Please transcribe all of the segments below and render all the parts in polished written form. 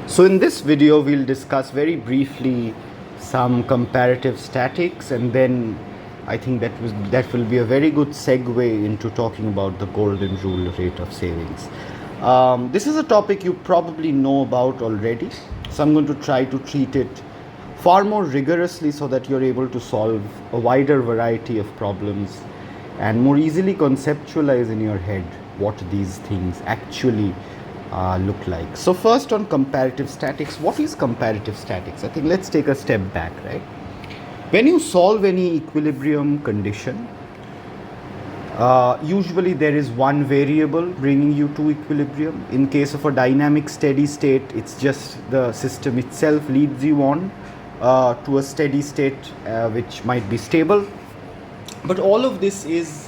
So in this video, we'll discuss very briefly some comparative statics, and then I think that will be a very good segue into talking about the golden rule rate of savings. This is a topic you probably know about already, so I'm going to try to treat it far more rigorously so that you're able to solve a wider variety of problems and more easily conceptualize in your head what these things actually look like. So first, on comparative statics, what is comparative statics? I think let's take a step back, right? When you solve any equilibrium condition, usually there is one variable bringing you to equilibrium. In case of a dynamic steady state, it's just the system itself leads you on to a steady state which might be stable. But all of this is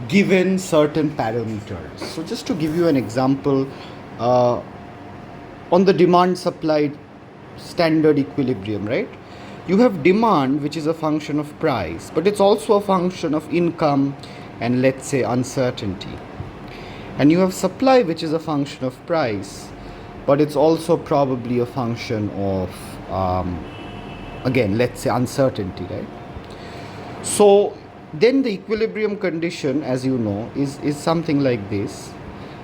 given certain parameters. So just to give you an example, on the demand supply standard equilibrium, right? You have demand, which is a function of price, but it's also a function of income and, let's say, uncertainty. And you have supply, which is a function of price, but it's also probably a function of, again, let's say, uncertainty, right? So then the equilibrium condition, as you know, is something like this.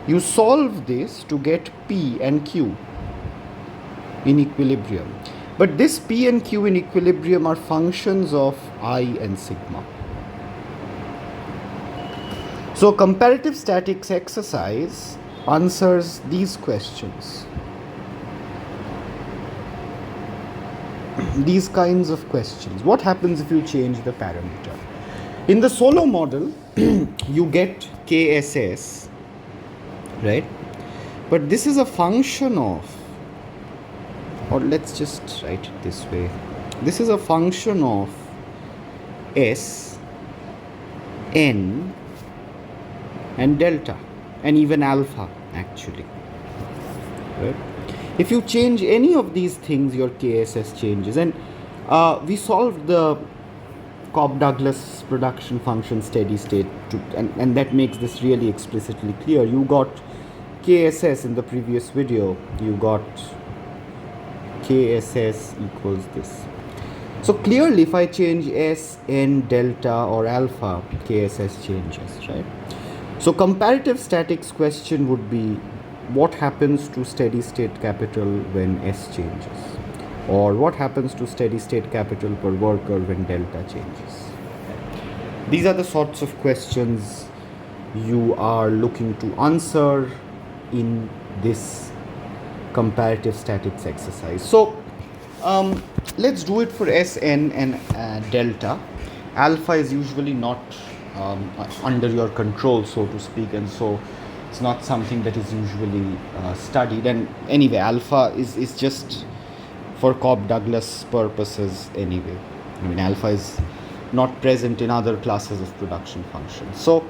You solve this to get P and Q in equilibrium. But this P and Q in equilibrium are functions of I and sigma. So comparative statics exercise answers these questions. These kinds of questions. What happens if you change the parameter? In the Solow model, you get KSS, right? But this is a function of, or let's just write it this way. This is a function of S, N, and delta, and even alpha, actually, right? If you change any of these things, your KSS changes. And we solved the Cobb-Douglas production function steady state, and that makes this really explicitly clear. You got KSS in the previous video. You got KSS equals this. So clearly, if I change S, N, delta, or alpha, KSS changes, right? So comparative statics question would be, what happens to steady state capital when S changes? Or what happens to steady state capital per worker when delta changes? These are the sorts of questions you are looking to answer in this comparative statics exercise. So let's do it for S, N, and delta. Alpha is usually not under your control, so to speak, and so it's not something that is usually studied. And anyway, alpha is just for Cobb-Douglas purposes anyway. I mean, alpha is not present in other classes of production functions. So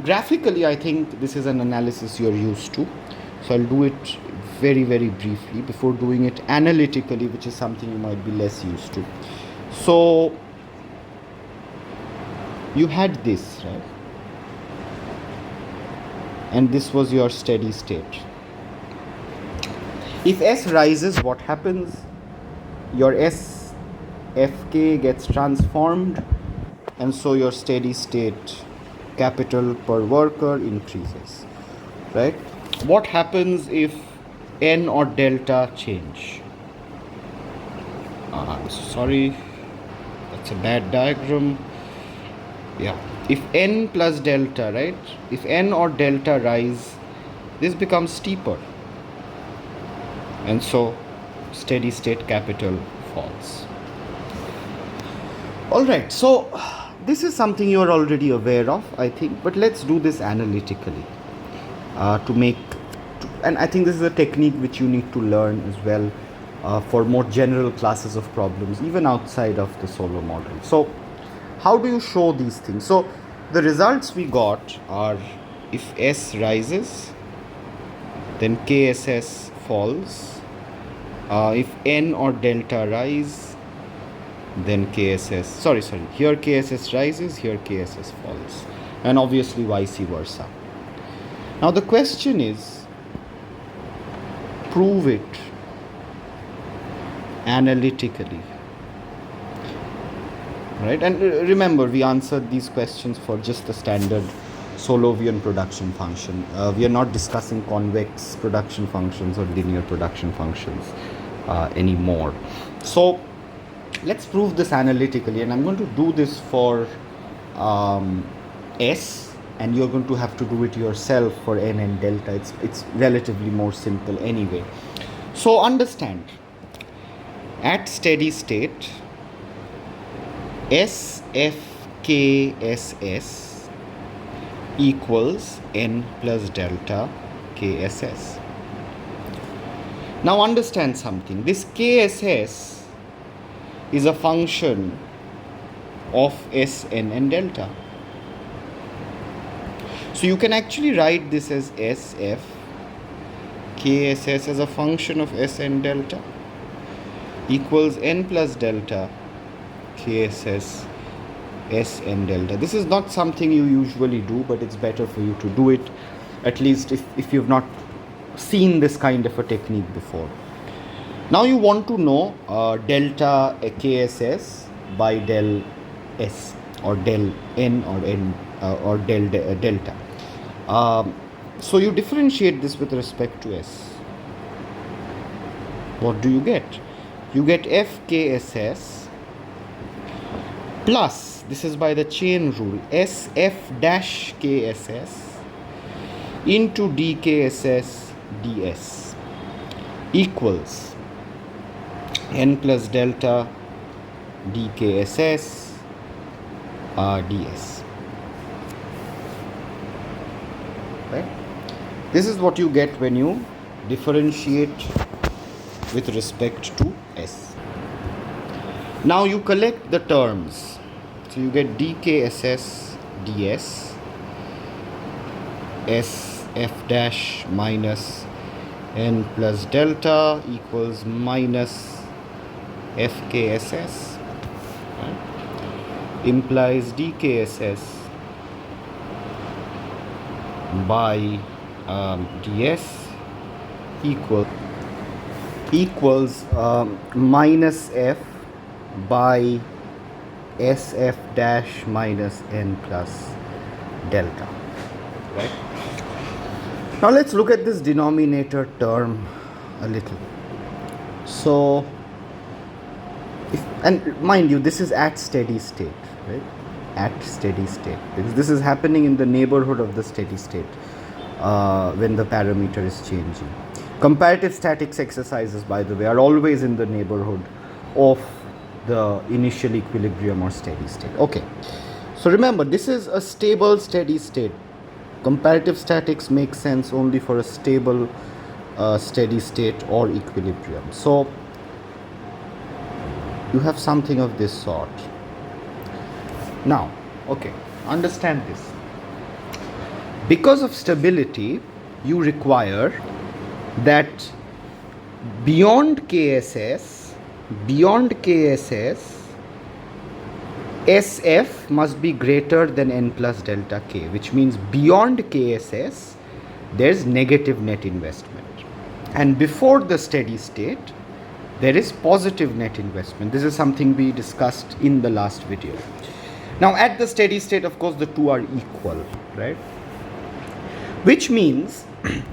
graphically, I think this is an analysis you're used to. So I'll do it very, very briefly before doing it analytically, which is something you might be less used to. So you had this, right? And this was your steady state. If S rises, what happens? Your S, Fk gets transformed, and so your steady state capital per worker increases, right? What happens if N or delta change? I'm sorry, that's a bad diagram. Yeah, if N plus delta, right? If N or delta rise, this becomes steeper. And so steady state capital falls. All right, so this is something you're already aware of, I think, but let's do this analytically and I think this is a technique which you need to learn as well for more general classes of problems, even outside of the Solow model. So how do you show these things? So the results we got are, if S rises, then KSS falls. If N or delta rise, then KSS, here KSS rises, here KSS falls, and obviously vice versa. Now the question is, prove it analytically, right? And remember, we answered these questions for just the standard Solowian production function. We are not discussing convex production functions or linear production functions anymore. So let's prove this analytically, and I'm going to do this for S, and you're going to have to do it yourself for n and delta. It's relatively more simple anyway. So understand, at steady state, SFKSS equals n plus delta KSS. Now understand something. This KSS is a function of Sn and delta. So you can actually write this as SF KSS as a function of Sn delta equals n plus delta KSS Sn delta. This is not something you usually do, but it's better for you to do it, at least if you've not seen this kind of a technique before. Now you want to know delta KSS by del S or del n or n or del delta. So you differentiate this with respect to S. What do you get? You get FKSS plus, this is by the chain rule, SF dash KSS into DKSS ds equals n plus delta DKSS ds. Right? This is what you get when you differentiate with respect to S. Now you collect the terms. So you get DKSS ds SF dash minus n plus delta equals minus FKSS, right? Implies DKSS by ds equals minus f by SF dash minus n plus delta, right? Now let's look at this denominator term a little. So, and mind you, this is at steady state, right? At steady state, because this is happening in the neighborhood of the steady state when the parameter is changing. Comparative statics exercises, by the way, are always in the neighborhood of the initial equilibrium or steady state. Okay, so remember, this is a stable steady state. Comparative statics makes sense only for a stable steady state or equilibrium. So you have something of this sort. Now, okay, understand this. Because of stability, you require that beyond KSS, SF must be greater than n plus delta K, which means beyond KSS, there's negative net investment. And before the steady state, there is positive net investment. This is something we discussed in the last video. Now, at the steady state, of course, the two are equal, right? Which means,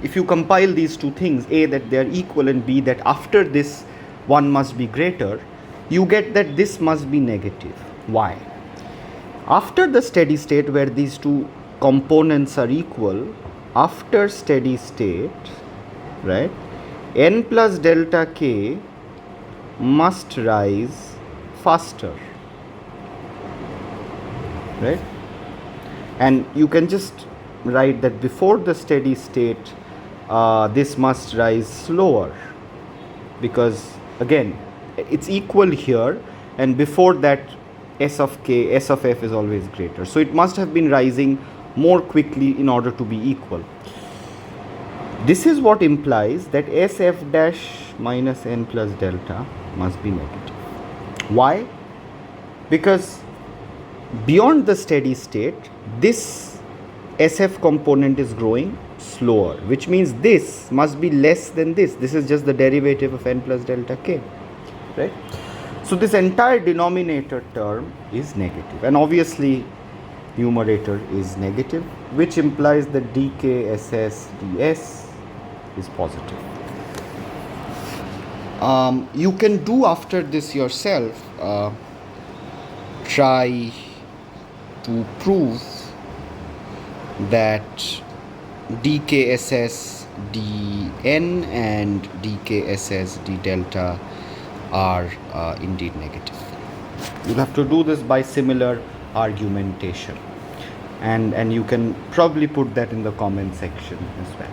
if you compile these two things, A, that they are equal, and B, that after this, one must be greater, you get that this must be negative. Why? After the steady state, where these two components are equal, after steady state, right, n plus delta K must rise faster, right? And you can just write that before the steady state, this must rise slower, because again, it's equal here, and before that, S of F is always greater. So it must have been rising more quickly in order to be equal. This is what implies that SF dash minus n plus delta must be negative. Why? Because beyond the steady state, this SF component is growing, slower, which means this must be less than this. This is just the derivative of n plus delta k, right? So this entire denominator term is negative, and obviously numerator is negative, which implies that dk ss ds is positive. You can do after this yourself. Try to prove that dkss dn and dkss d delta are indeed negative. You'll have to do this by similar argumentation, and you can probably put that in the comment section as well.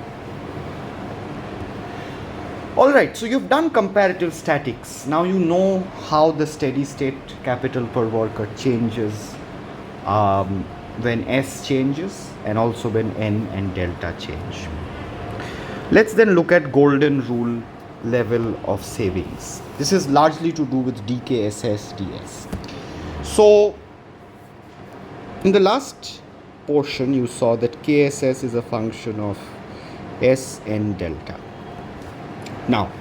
Alright, so you've done comparative statics. Now you know how the steady state capital per worker changes when S changes, and also when N and delta change. Let's then look at golden rule level of savings. This is largely to do with DKSS DS. So in the last portion you saw that KSS is a function of S and delta. Now,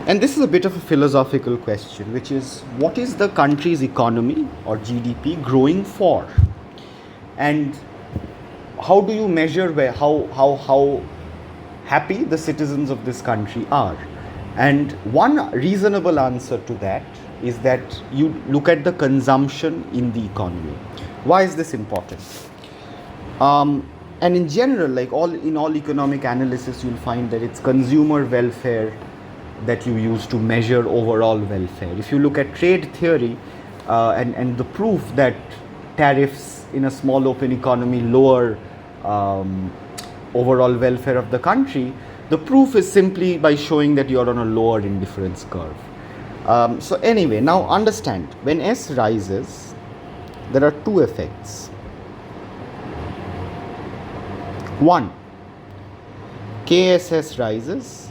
and this is a bit of a philosophical question, which is, what is the country's economy or GDP growing for? And how do you measure how happy the citizens of this country are? And one reasonable answer to that is that you look at the consumption in the economy. Why is this important? And in general, like in all economic analysis, you'll find that it's consumer welfare that you use to measure overall welfare. If you look at trade theory and the proof that tariffs in a small open economy lower overall welfare of the country, the proof is simply by showing that you're on a lower indifference curve. So anyway, now understand, when S rises, there are two effects. One, KSS rises,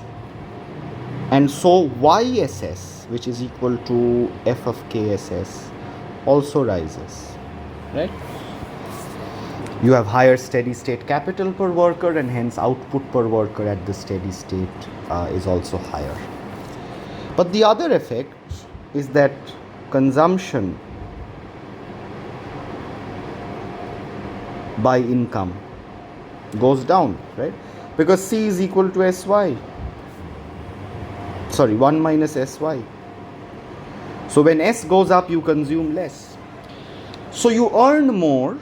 and so YSS, which is equal to F of KSS, also rises, right? You have higher steady state capital per worker, and hence output per worker at the steady state is also higher. But the other effect is that consumption by income goes down, right? Because C is equal to SY. Sorry, 1 minus SY. So when S goes up, you consume less. So you earn more,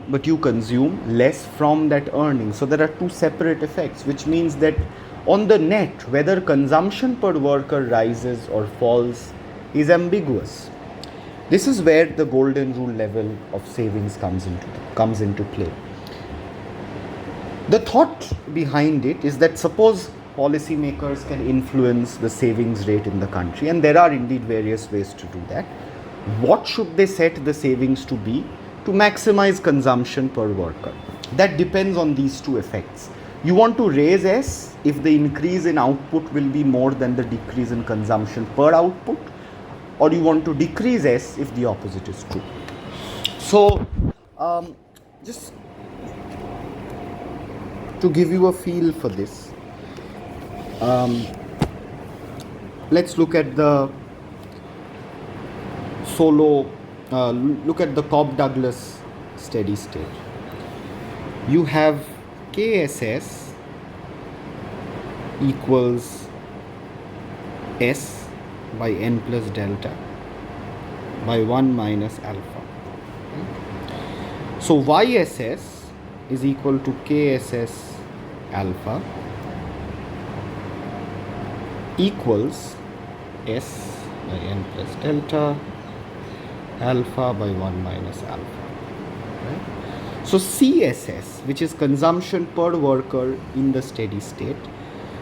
but you consume less from that earning. So there are two separate effects, which means that on the net, whether consumption per worker rises or falls is ambiguous. This is where the golden rule level of savings comes into play. The thought behind it is that suppose policymakers can influence the savings rate in the country, and there are indeed various ways to do that. What should they set the savings to be to maximize consumption per worker? That depends on these two effects. You want to raise S if the increase in output will be more than the decrease in consumption per output, or you want to decrease S if the opposite is true. So just to give you a feel for this, let's look at the Solow, look at the Cobb-Douglas steady state. You have KSS equals S by n plus delta by 1 minus alpha. So YSS is equal to KSS alpha equals S by n plus delta alpha by 1 minus alpha. Right? So CSS, which is consumption per worker in the steady state,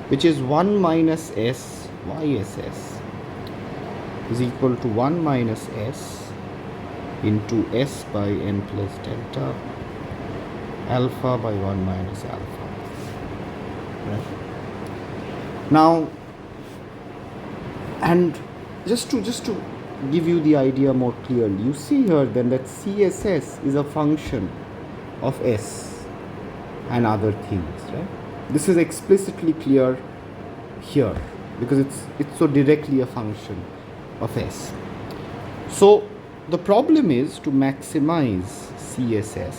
which is 1 minus S YSS, is equal to 1 minus S into S by n plus delta alpha by 1 minus alpha. Right? Now, and just to give you the idea more clearly, you see here then that CSS is a function of S. and other things, right? This is explicitly clear here because it's so directly a function of S. So the problem is to maximize CSS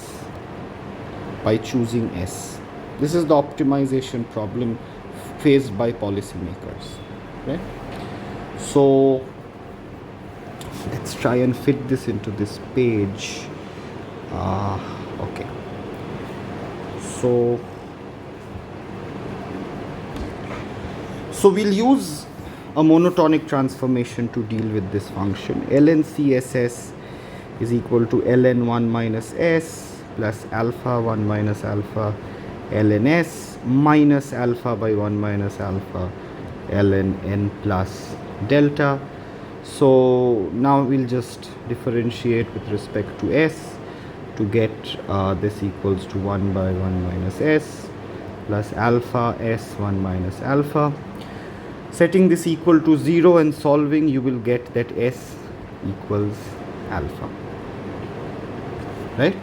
by choosing S. This is the optimization problem faced by policymakers, right? So let's try and fit this into this page. Okay. So we'll use a monotonic transformation to deal with this function. ln CSS is equal to ln 1 minus s plus alpha 1 minus alpha ln s minus alpha by 1 minus alpha ln n plus delta. So now we'll just differentiate with respect to s to get this equals to 1 by 1 minus s plus alpha s 1 minus alpha. Setting this equal to 0 and solving, you will get that s equals alpha, right?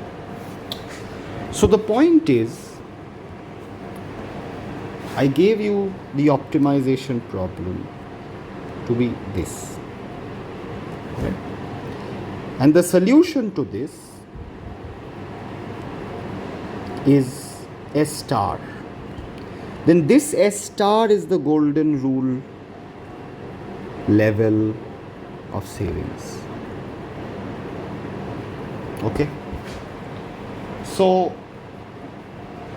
So the point is, I gave you the optimization problem to be this, right? And the solution to this is S star. Then this S star is the golden rule level of savings. Okay? So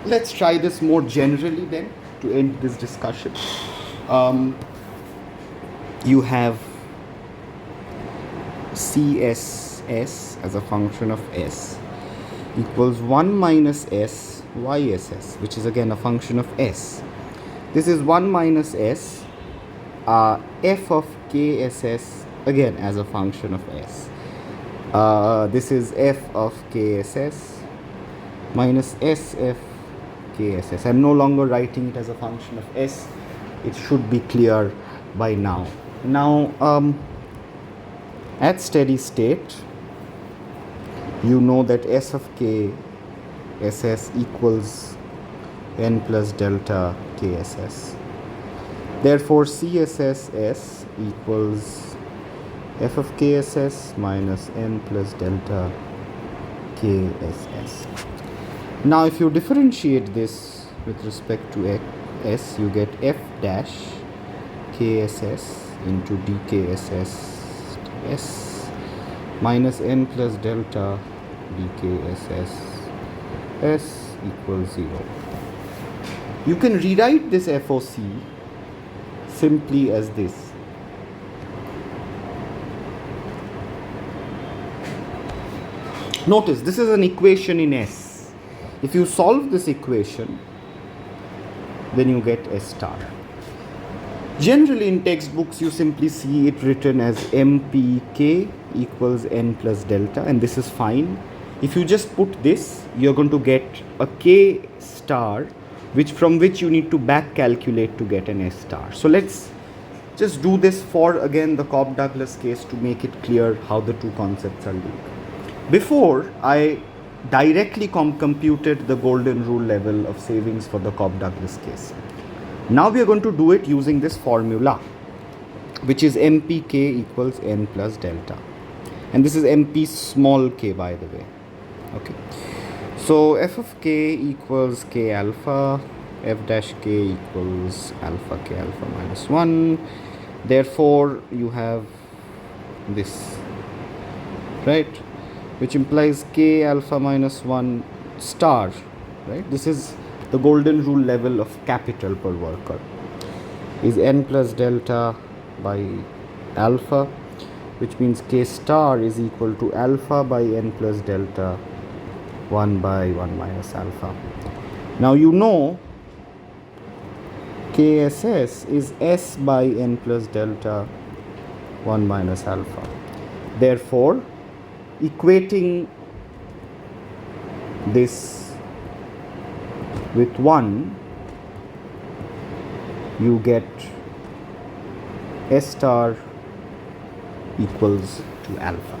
let's try this more generally then to end this discussion. You have CSS as a function of S equals 1 minus S YSS, which is again a function of S. This is 1 minus S f of KSS again as a function of S. This is f of KSS minus SF KSS. I'm no longer writing it as a function of S. It should be clear by now. Now, at steady state, you know that S of KSS equals n plus delta KSS. Therefore, CSSS equals f of KSS minus n plus delta KSS. Now, if you differentiate this with respect to S, you get f dash KSS into dKSS S minus n plus delta dKSS S equals 0. You can rewrite this FOC simply as this. Notice this is an equation in S. If you solve this equation, then you get S star. Generally in textbooks you simply see it written as MPK equals n plus delta, and this is fine. If you just put this, you're going to get a K star, from which you need to back calculate to get an S star. So let's just do this for again the Cobb-Douglas case to make it clear how the two concepts are linked. Before, I directly computed the golden rule level of savings for the Cobb-Douglas case. Now we are going to do it using this formula, which is MPK equals n plus delta. And this is MP small k, by the way. Okay. So f of k equals k alpha, f dash k equals alpha k alpha minus 1. Therefore, you have this, right? Which implies k alpha minus 1 star, right? This is the golden rule level of capital per worker, is n plus delta by alpha, which means k star is equal to alpha by n plus delta 1 by 1 minus alpha. Now you know KSS is S by n plus delta 1 minus alpha. Therefore, equating this with 1, you get S star equals to alpha.